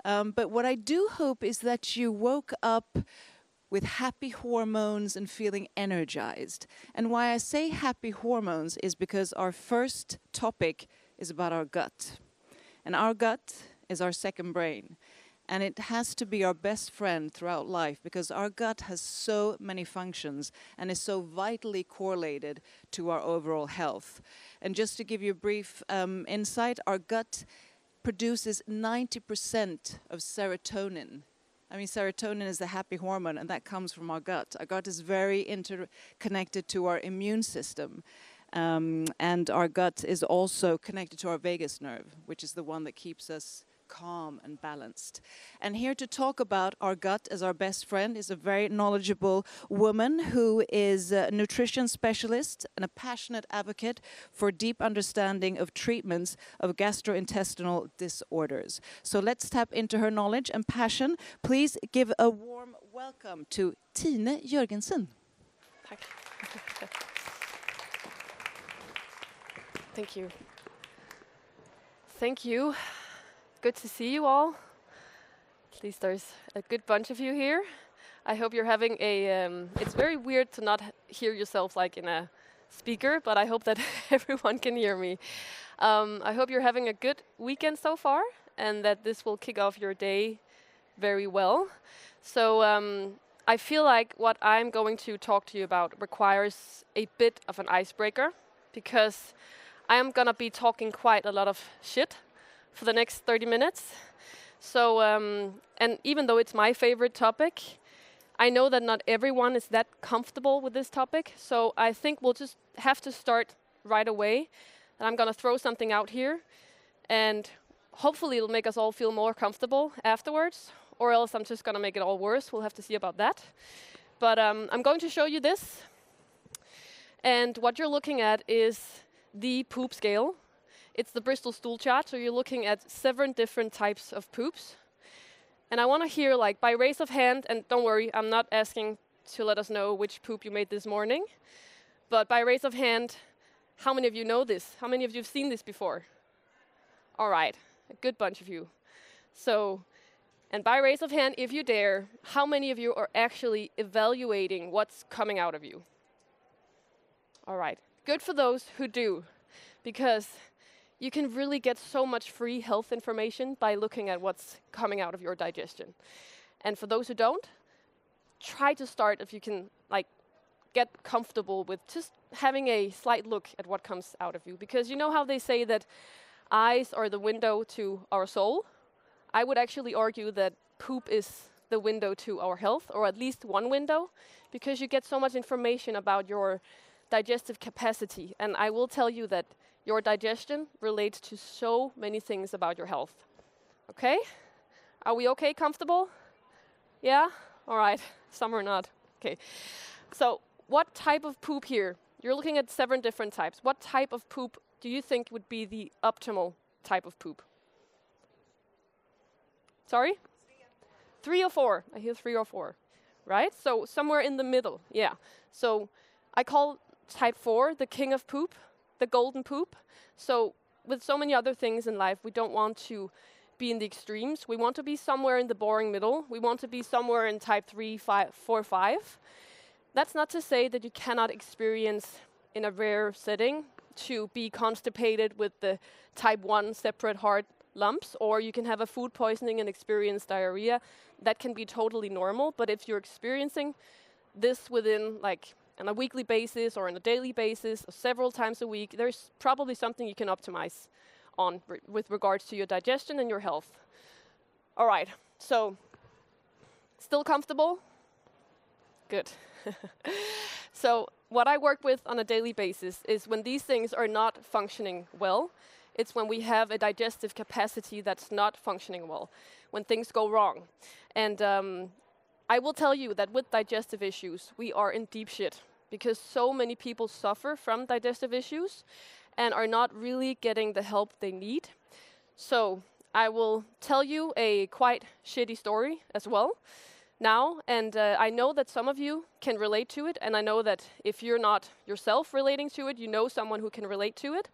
But what I do hope is that you woke up with happy hormones and feeling energized. And why I say happy hormones is because our first topic is about our gut. And our gut is our second brain. And it has to be our best friend throughout life because our gut has so many functions and is so vitally correlated to our overall health. And just to give you a brief insight, our gut produces 90% of serotonin. I mean, serotonin is the happy hormone, and that comes from our gut. Our gut is very interconnected to our immune system. And our gut is also connected to our vagus nerve, which is the one that keeps us calm and balanced. And here to talk about our gut as our best friend is a very knowledgeable woman who is a nutrition specialist and a passionate advocate for deep understanding of treatments of gastrointestinal disorders. So let's tap into her knowledge and passion. Please give a warm welcome to Tine Jørgensen. Thank you. Thank you. Good to see you all. At least there's a good bunch of you here. I hope you're having a... it's very weird to not hear yourself like in a speaker, but I hope that everyone can hear me. I hope you're having a good weekend so far and that this will kick off your day very well. So I feel like what I'm going to talk to you about requires a bit of an icebreaker because I am going to be talking quite a lot of shit for the next 30 minutes. So, and even though it's my favorite topic, I know that not everyone is that comfortable with this topic. So I think we'll just have to start right away. And I'm going to throw something out here. And hopefully it'll make us all feel more comfortable afterwards. Or else I'm just going to make it all worse. We'll have to see about that. But I'm going to show you this. And what you're looking at is the poop scale. It's the Bristol stool chart, so you're looking at 7 different types of poops. And I want to hear, like, by raise of hand, and don't worry, I'm not asking to let us know which poop you made this morning, but by raise of hand, how many of you know this? How many of you have seen this before? All right, a good bunch of you. So, and by raise of hand, if you dare, how many of you are actually evaluating what's coming out of you? All right, good for those who do, because you can really get so much free health information by looking at what's coming out of your digestion. And for those who don't, try to start if you can, like, get comfortable with just having a slight look at what comes out of you. Because you know how they say that eyes are the window to our soul? I would actually argue that poop is the window to our health, or at least one window, because you get so much information about your digestive capacity. And I will tell you that your digestion relates to so many things about your health. Okay? Are we okay, comfortable? Yeah? All right. Some are not. Okay. So what type of poop here? You're looking at 7 different types. What type of poop do you think would be the optimal type of poop? Sorry? 3 or 4. I hear 3 or 4. Right? So somewhere in the middle. Yeah. So I call type 4 the king of poop, the golden poop. So with so many other things in life, we don't want to be in the extremes. We want to be somewhere in the boring middle. We want to be somewhere in type 3, 5, 4, 5. That's not to say that you cannot experience in a rare setting to be constipated with the type 1 separate heart lumps, or you can have a food poisoning and experience diarrhea. That can be totally normal, but if you're experiencing this within, like, on a weekly basis or on a daily basis or several times a week, there's probably something you can optimize on with regards to your digestion and your health. All right, so still comfortable? Good. So what I work with on a daily basis is when these things are not functioning well, it's when we have a digestive capacity that's not functioning well, when things go wrong. And I will tell you that with digestive issues, we are in deep shit because so many people suffer from digestive issues and are not really getting the help they need. So I will tell you a quite shitty story as well now, and I know that some of you can relate to it, and I know that if you're not yourself relating to it, you know someone who can relate to it.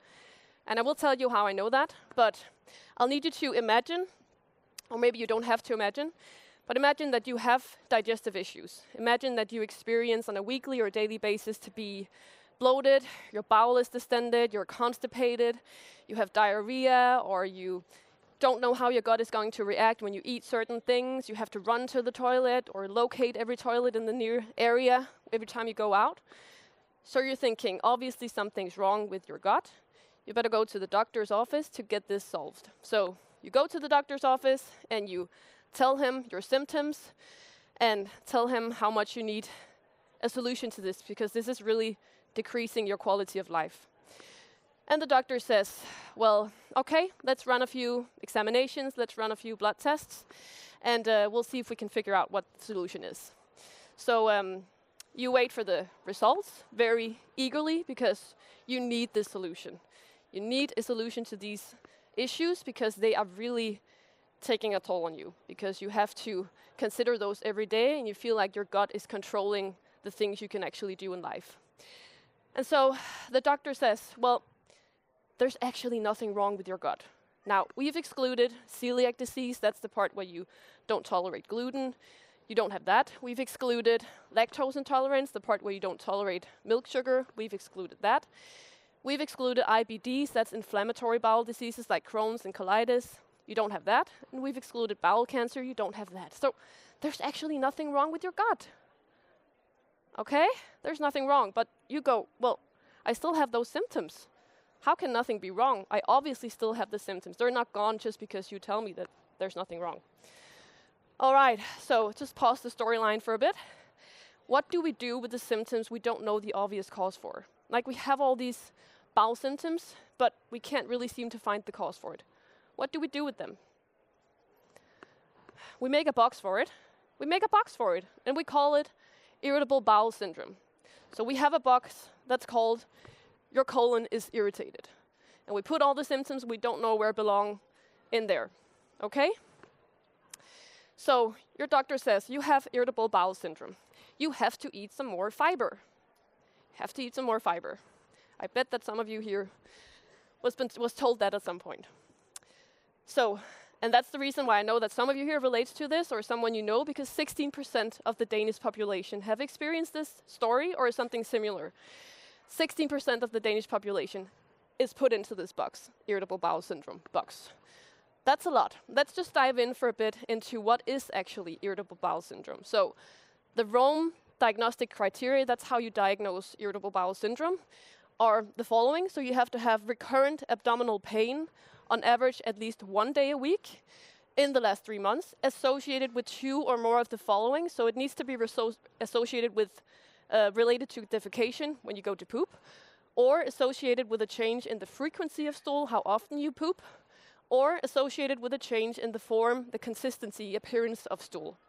And I will tell you how I know that, but I'll need you to imagine Or maybe you don't have to imagine, but imagine that you have digestive issues. Imagine that you experience on a weekly or daily basis to be bloated, your bowel is distended, you're constipated, you have diarrhea, or you don't know how your gut is going to react when you eat certain things. You have to run to the toilet or locate every toilet in the near area every time you go out. So you're thinking, obviously something's wrong with your gut. You better go to the doctor's office to get this solved. So you go to the doctor's office and you tell him your symptoms and tell him how much you need a solution to this, because this is really decreasing your quality of life. And the doctor says, well, okay, let's run a few examinations, let's run a few blood tests, and we'll see if we can figure out what the solution is. So you wait for the results very eagerly because you need this solution. You need a solution to these issues because they are really taking a toll on you, because you have to consider those every day and you feel like your gut is controlling the things you can actually do in life. And so the doctor says, well, there's actually nothing wrong with your gut. Now, we've excluded celiac disease. That's the part where you don't tolerate gluten. You don't have that. We've excluded lactose intolerance, the part where you don't tolerate milk sugar. We've excluded that. We've excluded IBDs, that's inflammatory bowel diseases like Crohn's and colitis. You don't have that. And we've excluded bowel cancer. You don't have that. So there's actually nothing wrong with your gut. Okay? There's nothing wrong. But you go, well, I still have those symptoms. How can nothing be wrong? I obviously still have the symptoms. They're not gone just because you tell me that there's nothing wrong. All right, so just pause the storyline for a bit. What do we do with the symptoms we don't know the obvious cause for? Like, we have all these bowel symptoms, but we can't really seem to find the cause for it. What do we do with them? We make a box for it. And we call it irritable bowel syndrome. So we have a box that's called your colon is irritated. And we put all the symptoms we don't know where belong in there. Okay? So your doctor says you have irritable bowel syndrome. You have to eat some more fiber. I bet that some of you here was told that at some point. So, and that's the reason why I know that some of you here relates to this, or someone you know, because 16% of the Danish population have experienced this story or something similar. 16% of the Danish population is put into this box, irritable bowel syndrome box. That's a lot. Let's just dive in for a bit into what is actually irritable bowel syndrome. So the Rome diagnostic criteria, that's how you diagnose irritable bowel syndrome, are the following. So you have to have recurrent abdominal pain, on average at least 1 day a week in the last 3 months, associated with 2 or more of the following. So it needs to be associated with related to defecation when you go to poop, or associated with a change in the frequency of stool, how often you poop, or associated with a change in the form, the consistency, appearance of stool.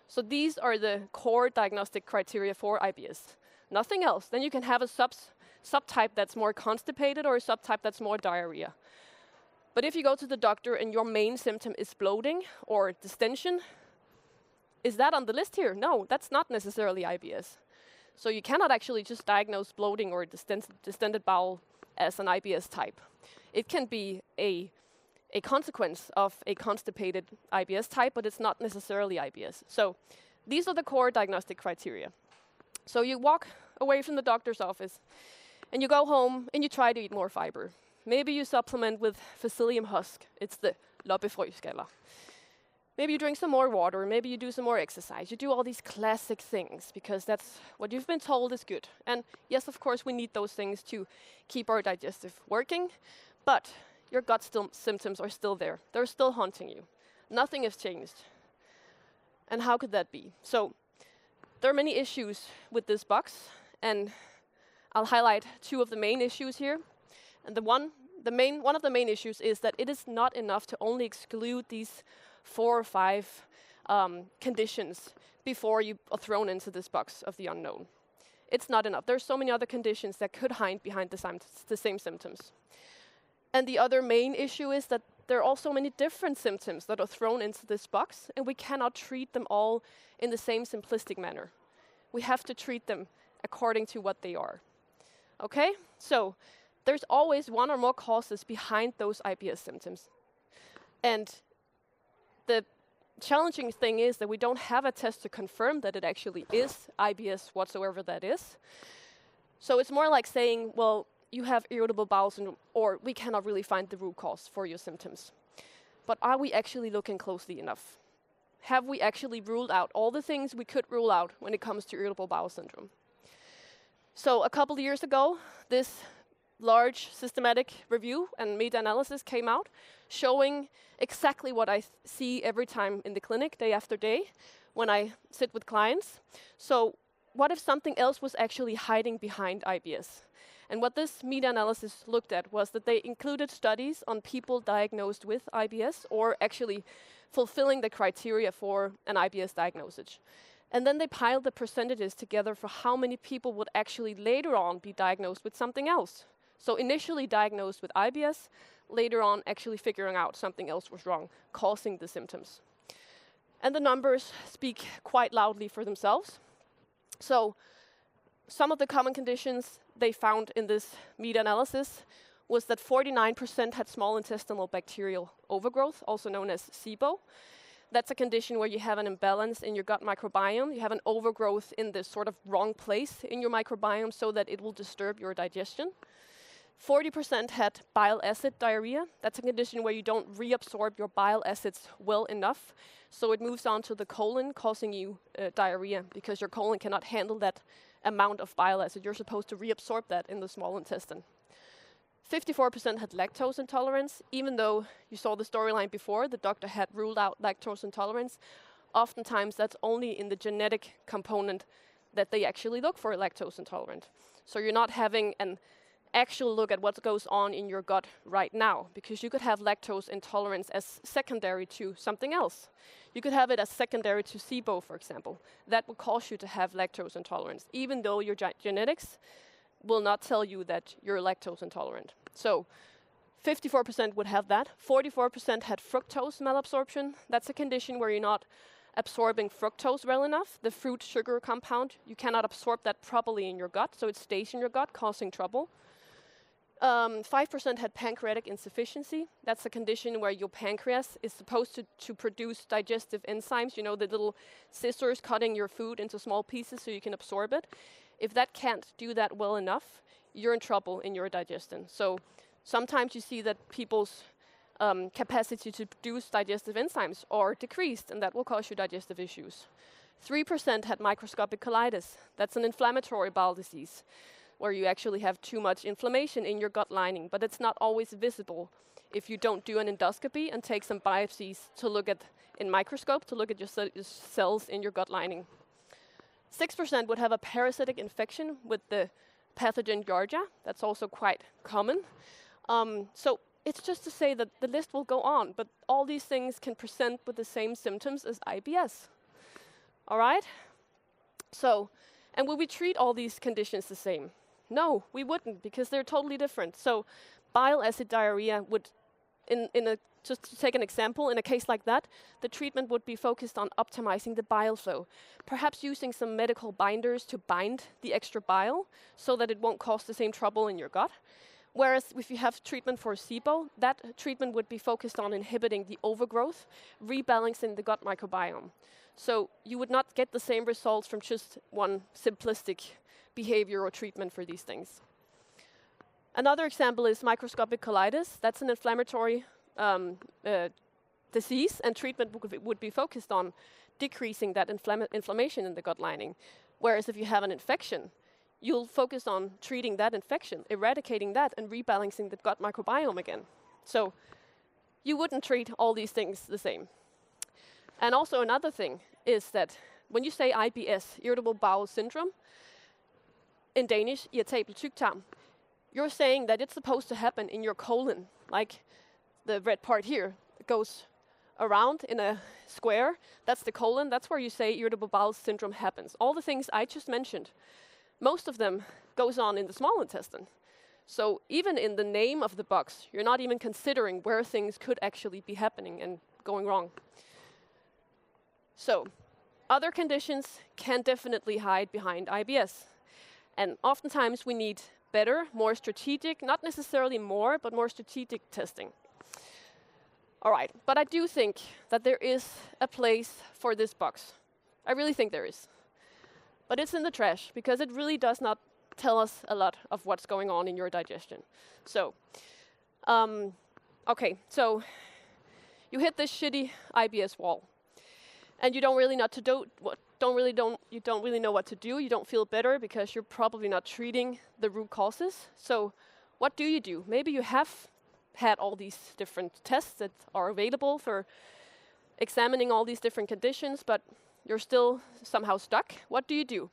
So these are the core diagnostic criteria for IBS. Nothing else. Then you can have a subtype that's more constipated or a subtype that's more diarrhea. But if you go to the doctor and your main symptom is bloating or distension, is that on the list here? No, that's not necessarily IBS. So you cannot actually just diagnose bloating or distended bowel as an IBS type. It can be a consequence of a constipated IBS type, but it's not necessarily IBS. So these are the core diagnostic criteria. So you walk away from the doctor's office and you go home and you try to eat more fiber. Maybe you supplement with Facilium husk. It's the loppefrøskaller. Maybe you drink some more water, maybe you do some more exercise. You do all these classic things because that's what you've been told is good. And yes, of course, we need those things to keep our digestive working, but your gut symptoms are still there. They're still haunting you. Nothing has changed. And how could that be? So there are many issues with this box, and I'll highlight 2 of the main issues here. And one of the main issues is that it is not enough to only exclude these 4 or 5 conditions before you are thrown into this box of the unknown. It's not enough. There's so many other conditions that could hide behind the same symptoms. And the other main issue is that there are also many different symptoms that are thrown into this box, and we cannot treat them all in the same simplistic manner. We have to treat them according to what they are. Okay? So there's always 1 or more causes behind those IBS symptoms. And The challenging thing is that we don't have a test to confirm that it actually is IBS, whatsoever that is. So it's more like saying, well, you have irritable bowel syndrome, or we cannot really find the root cause for your symptoms. But are we actually looking closely enough? Have we actually ruled out all the things we could rule out when it comes to irritable bowel syndrome? So a couple of years ago, this large systematic review and meta-analysis came out showing exactly what I see every time in the clinic, day after day, when I sit with clients. So what if something else was actually hiding behind IBS? And what this meta-analysis looked at was that they included studies on people diagnosed with IBS or actually fulfilling the criteria for an IBS diagnosis. And then they piled the percentages together for how many people would actually later on be diagnosed with something else. So initially diagnosed with IBS, later on actually figuring out something else was wrong, causing the symptoms. And the numbers speak quite loudly for themselves. So some of the common conditions they found in this meta-analysis was that 49% had small intestinal bacterial overgrowth, also known as SIBO. That's a condition where you have an imbalance in your gut microbiome. You have an overgrowth in the sort of wrong place in your microbiome so that it will disturb your digestion. 40% had bile acid diarrhea. That's a condition where you don't reabsorb your bile acids well enough, so it moves on to the colon, causing you diarrhea because your colon cannot handle that amount of bile acid. You're supposed to reabsorb that in the small intestine. 54% had lactose intolerance. Even though you saw the storyline before, the doctor had ruled out lactose intolerance. Oftentimes that's only in the genetic component that they actually look for lactose intolerant. So you're not having an actual look at what goes on in your gut right now, because you could have lactose intolerance as secondary to something else. You could have it as secondary to SIBO, for example. That would cause you to have lactose intolerance, even though your genetics will not tell you that you're lactose intolerant. So 54% would have that. 44% had fructose malabsorption. That's a condition where you're not absorbing fructose well enough, the fruit sugar compound. You cannot absorb that properly in your gut, so it stays in your gut, causing trouble. 5% had pancreatic insufficiency. That's a condition where your pancreas is supposed to produce digestive enzymes, you know, the little scissors cutting your food into small pieces so you can absorb it. If that can't do that well enough, you're in trouble in your digestion. So sometimes you see that people's capacity to produce digestive enzymes are decreased, and that will cause you digestive issues. 3% had microscopic colitis. That's an inflammatory bowel disease, where you actually have too much inflammation in your gut lining, but it's not always visible if you don't do an endoscopy and take some biopsies to look at, in microscope, to look at your cells in your gut lining. 6% would have a parasitic infection with the pathogen Giardia. That's also quite common. So it's just to say that the list will go on, but all these things can present with the same symptoms as IBS. All right? So, and will we treat all these conditions the same? No, we wouldn't, because they're totally different. So bile acid diarrhea would, just to take an example, in a case like that, the treatment would be focused on optimizing the bile flow, perhaps using some medical binders to bind the extra bile so that it won't cause the same trouble in your gut. Whereas if you have treatment for SIBO, that treatment would be focused on inhibiting the overgrowth, rebalancing the gut microbiome. So you would not get the same results from just one simplistic behavior or treatment for these things. Another example is microscopic colitis. That's an inflammatory disease, and treatment would be focused on decreasing that inflammation in the gut lining. Whereas if you have an infection, you'll focus on treating that infection, eradicating that, and rebalancing the gut microbiome again. So you wouldn't treat all these things the same. And also another thing is that when you say IBS, irritable bowel syndrome, in Danish, irritabel tyktarm, you're saying that it's supposed to happen in your colon, like the red part here. It goes around in a square. That's the colon. That's where you say irritable bowel syndrome happens. All the things I just mentioned, most of them goes on in the small intestine. So even in the name of the box, you're not even considering where things could actually be happening and going wrong. So other conditions can definitely hide behind IBS. And oftentimes we need better, more strategic, not necessarily more, but more strategic testing. All right, but I do think that there is a place for this box. I really think there is. But it's in the trash because it really does not tell us a lot of what's going on in your digestion. So, okay, so you hit this shitty IBS wall, and you don't really know you don't really know what to do. You don't feel better because you're probably not treating the root causes. So, what do? Maybe you have had all these different tests that are available for examining all these different conditions, but you're still somehow stuck. What do?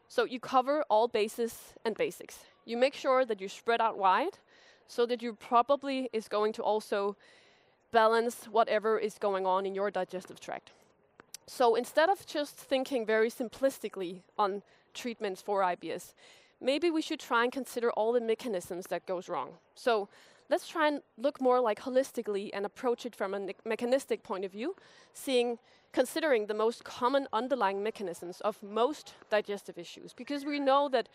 So you cover all bases and basics. You make sure that you spread out wide so that you probably is going to also balance whatever is going on in your digestive tract. So instead of just thinking very simplistically on treatments for IBS, maybe we should try and consider all the mechanisms that goes wrong. So let's try and look more like holistically and approach it from a mechanistic point of view, considering the most common underlying mechanisms of most digestive issues. Because we know that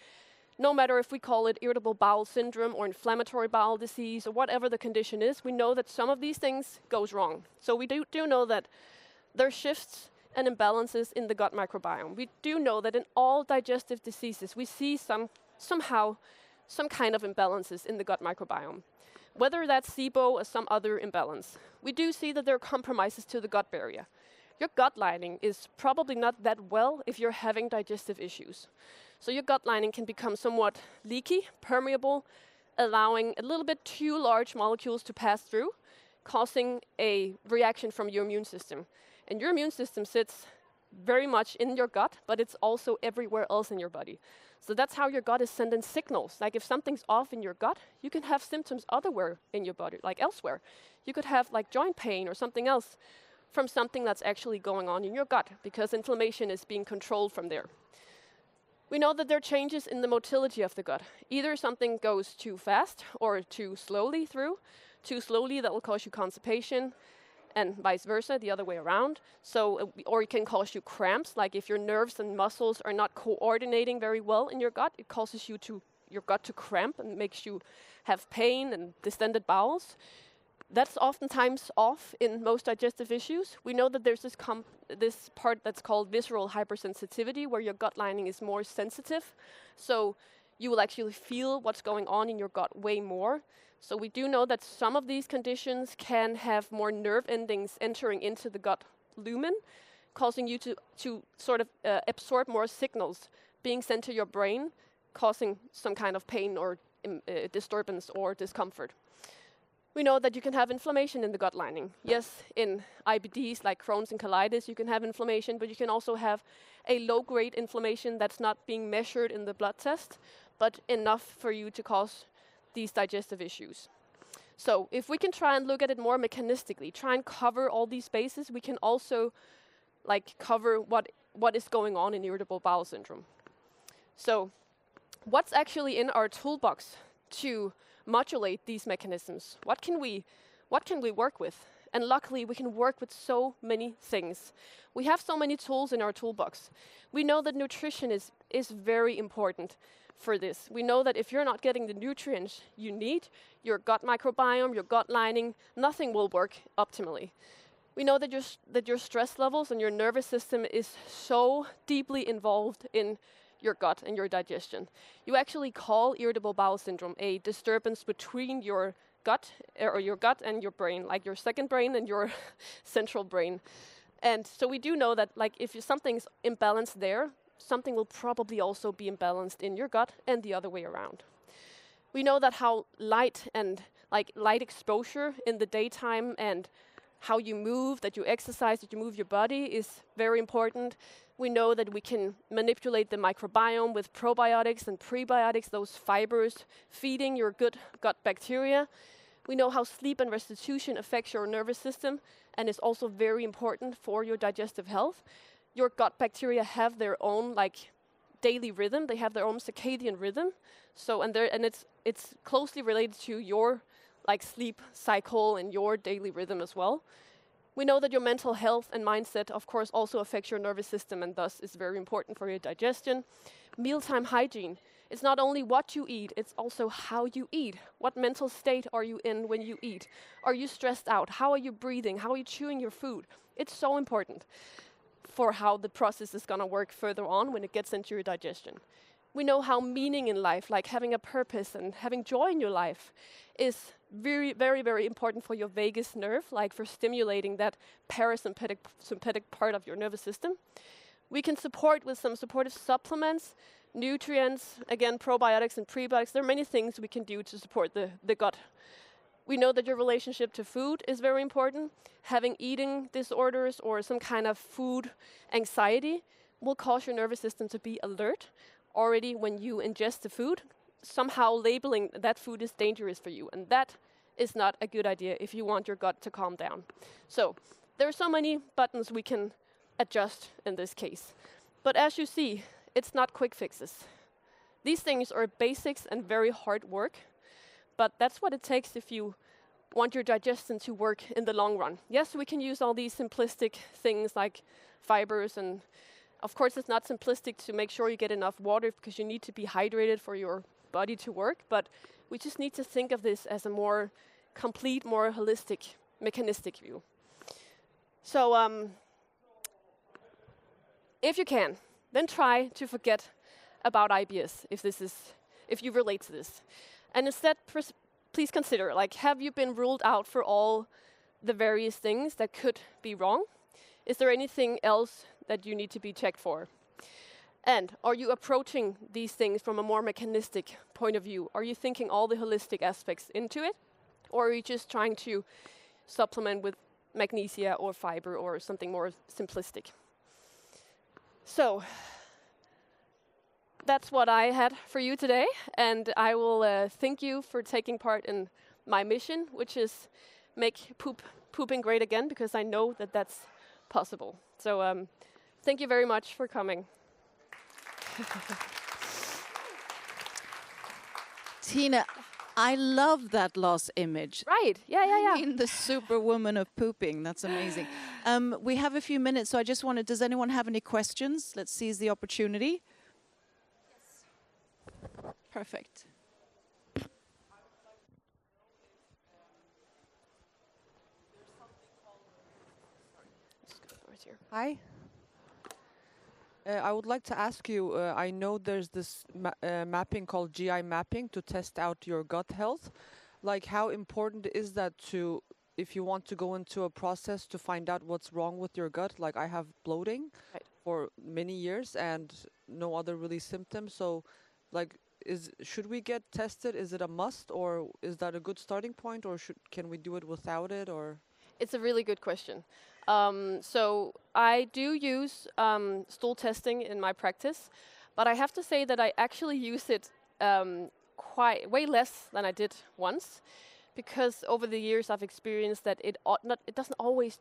no matter if we call it irritable bowel syndrome or inflammatory bowel disease or whatever the condition is, we know that some of these things goes wrong. So we do know that there are shifts and imbalances in the gut microbiome. We do know that in all digestive diseases, we see somehow some kind of imbalances in the gut microbiome. Whether that's SIBO or some other imbalance, we do see that there are compromises to the gut barrier. Your gut lining is probably not that well if you're having digestive issues. So your gut lining can become somewhat leaky, permeable, allowing a little bit too large molecules to pass through, causing a reaction from your immune system. And your immune system sits very much in your gut, but it's also everywhere else in your body. So that's how your gut is sending signals. Like if something's off in your gut, you can have symptoms otherwhere in your body, like elsewhere. You could have like joint pain or something else from something that's actually going on in your gut because inflammation is being controlled from there. We know that there are changes in the motility of the gut. Either something goes too fast or too slowly through. Too slowly, that will cause you constipation, and vice versa, the other way around. So, or it can cause you cramps, like if your nerves and muscles are not coordinating very well in your gut, it causes your gut to cramp and makes you have pain and distended bowels. That's oftentimes off in most digestive issues. We know that there's this part that's called visceral hypersensitivity, where your gut lining is more sensitive. So you will actually feel what's going on in your gut way more. So we do know that some of these conditions can have more nerve endings entering into the gut lumen, causing you to sort of absorb more signals being sent to your brain, causing some kind of pain or disturbance or discomfort. We know that you can have inflammation in the gut lining. Yes, in IBDs like Crohn's and colitis, you can have inflammation, but you can also have a low-grade inflammation that's not being measured in the blood test, but enough for you to cause these digestive issues. So if we can try and look at it more mechanistically, try and cover all these bases, we can also cover what is going on in irritable bowel syndrome. So what's actually in our toolbox to modulate these mechanisms? What can we work with? And luckily, we can work with so many things. We have so many tools in our toolbox. We know that nutrition is very important for this. We know that if you're not getting the nutrients you need, your gut microbiome, your gut lining, nothing will work optimally. We know that your stress levels and your nervous system is so deeply involved in your gut and your digestion. You actually call irritable bowel syndrome a disturbance between your gut and your brain, like your second brain and your central brain. And so we do know that if something's imbalanced there, something will probably also be imbalanced in your gut and the other way around. We know that how light exposure in the daytime and how you move, that you exercise, that you move your body is very important. We know that we can manipulate the microbiome with probiotics and prebiotics, those fibers feeding your good gut bacteria. We know how sleep and restitution affects your nervous system and is also very important for your digestive health. Your gut bacteria have their own daily rhythm. They have their own circadian rhythm. So it's closely related to your sleep cycle and your daily rhythm as well. We know that your mental health and mindset, of course, also affects your nervous system and thus is very important for your digestion. Mealtime hygiene It's not only what you eat, it's also how you eat. What mental state are you in when you eat? Are you stressed out? How are you breathing? How are you chewing your food? It's so important for how the process is going to work further on when it gets into your digestion. We know how meaning in life, like having a purpose and having joy in your life, is very, very, very important for your vagus nerve, like for stimulating that parasympathetic part of your nervous system. We can support with some supportive supplements, nutrients, again, probiotics and prebiotics. There are many things we can do to support the gut. We know that your relationship to food is very important. Having eating disorders or some kind of food anxiety will cause your nervous system to be alert already when you ingest the food, somehow labeling that food is dangerous for you. And that is not a good idea if you want your gut to calm down. So there are so many buttons we can adjust in this case. But as you see, it's not quick fixes. These things are basics and very hard work, but that's what it takes if you want your digestion to work in the long run. Yes, we can use all these simplistic things like fibers, and of course it's not simplistic to make sure you get enough water because you need to be hydrated for your body to work, but we just need to think of this as a more complete, more holistic, mechanistic view. So if you can, then try to forget about IBS if you relate to this. And instead, please consider, like, have you been ruled out for all the various things that could be wrong? Is there anything else that you need to be checked for? And are you approaching these things from a more mechanistic point of view? Are you thinking all the holistic aspects into it? Or are you just trying to supplement with magnesia or fiber or something more simplistic? So that's what I had for you today, and I will thank you for taking part in my mission, which is make pooping great again, because I know that that's possible. So thank you very much for coming. Tine, I love that last image. Right, yeah. I mean, the superwoman of pooping, that's amazing. We have a few minutes, so I just wanted, does anyone have any questions? Let's seize the opportunity. Yes. Perfect. Hi. I would like to ask you, I know there's this mapping called GI mapping to test out your gut health. Like, how important is that to, if you want to go into a process to find out what's wrong with your gut? Like, I have bloating for many years and no other really symptoms. So, like, should we get tested? Is it a must, or is that a good starting point, or can we do it without it, or? It's a really good question. So I do use stool testing in my practice, but I have to say that I actually use it way less than I did once, because over the years I've experienced that it doesn't always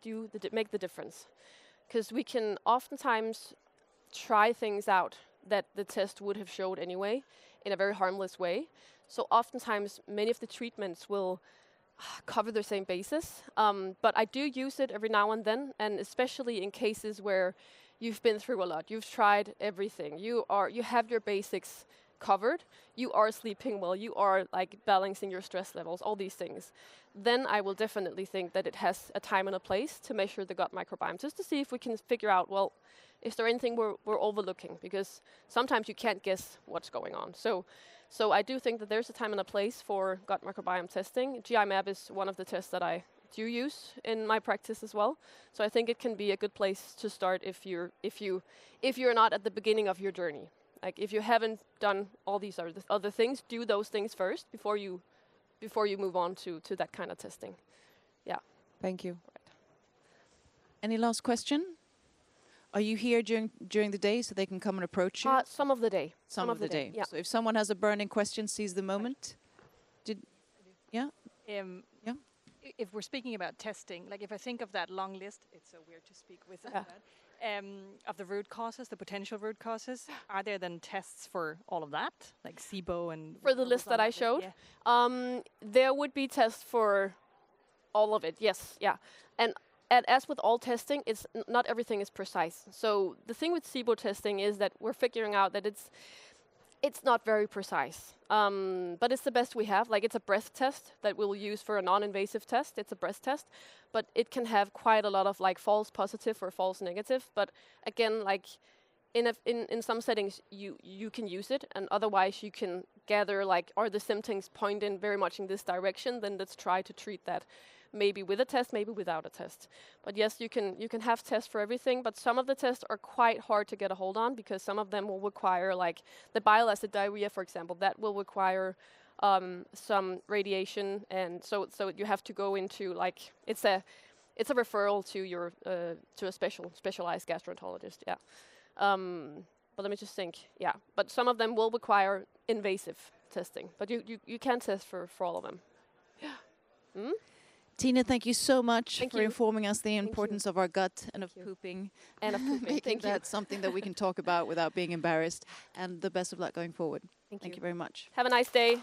make the difference, because we can oftentimes try things out that the test would have showed anyway in a very harmless way. So oftentimes many of the treatments will cover the same basis, but I do use it every now and then, and especially in cases where you've been through a lot, you've tried everything, you have your basics covered, you are sleeping well, you are like balancing your stress levels, all these things. Then I will definitely think that it has a time and a place to measure the gut microbiome, just to see if we can figure out, well, is there anything we're overlooking? Because sometimes you can't guess what's going on. So I do think that there's a time and a place for gut microbiome testing. GI map is one of the tests that I do use in my practice as well. So I think it can be a good place to start if you're not at the beginning of your journey. Like, if you haven't done all these other things, do those things first before you move on to that kind of testing. Yeah. Thank you. Right. Any last question? Are you here during the day so they can come and approach you? Some of the day. Some of the day. Yeah. So if someone has a burning question, seize the moment. Yeah? If we're speaking about testing, like if I think of that long list, it's so weird to speak with that, of the root causes, the potential root causes, are there then tests for all of that, like SIBO and... For the list that I showed? Yeah. There would be tests for all of it, yes, yeah. And as with all testing, not everything is precise. So the thing with SIBO testing is that we're figuring out that It's not very precise, but it's the best we have. Like, it's a breath test that we'll use for a non-invasive test. It's a breath test, but it can have quite a lot of like false positive or false negative. But again, like in some settings, you can use it, and otherwise you can gather like, are the symptoms pointing very much in this direction? Then let's try to treat that. Maybe with a test, maybe without a test. But yes, you can have tests for everything, but some of the tests are quite hard to get a hold on because some of them will require, like the bile acid diarrhea, for example, that will require some radiation, and so you have to go into like, it's a referral to your to a specialized gastroenterologist. Yeah. But let me just think. Yeah, but some of them will require invasive testing, but you can test for all of them. Yeah. Mm? Tine, thank you so much Thank for you. informing us the importance of our gut and of pooping. And of pooping. Making Thank you. that something that we can talk about without being embarrassed. And the best of luck going forward. Thank Thank you. you very much. Have a nice day.